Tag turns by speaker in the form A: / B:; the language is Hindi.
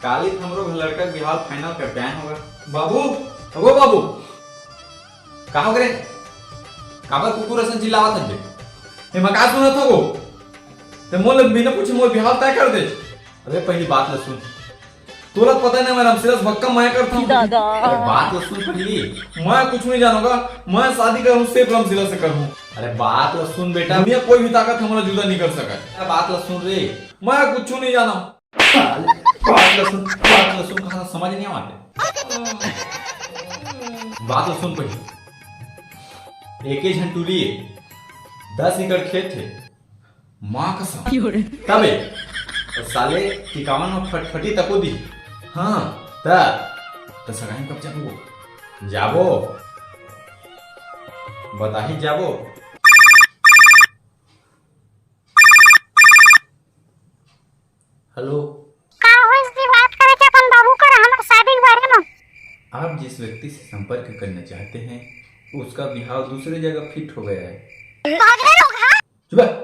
A: काली हमरो लड़का बिहार फाइनल कर प्लान होगा। बाबू वो बाबू कहा हो गए काबर कुकुर असन चिल्लावत हन बे मका सुनत हो ते मोल बिना पूछे मोल बिहार तय कर दे। अरे पहली बात ल सुन तोला पता नहीं मैं रमसिरस भक्का मैं करता हूँ दादा। अरे बात ल सुन पहली मैं कुछ नहीं जानूंगा मैं शादी करूँ सिर्फ रमसिरस से करूँ। अरे बात ल सुन बेटा दुनिया कोई भी ताकत हमारा जुदा नहीं कर सका। बात ल सुन रे मैं कुछ नहीं जाना। बात ल सुन कहा समझ नहीं आते। बात ल सुन पहली एक ही झंटूली 10 एकड़ खेत थे माँ कसम तबे और साले टिकावन में फटफटी तको दी। हाँ तो सगाई कब जाबो बता ही जाबो। हेलो
B: बात करे थे अपन बाबू कर हमारे शादी के बारे में।
A: आप जिस व्यक्ति से संपर्क करना चाहते हैं उसका बिहाव दूसरी जगह फिट हो गया है।
B: पागल लोग हाँ?
A: चुप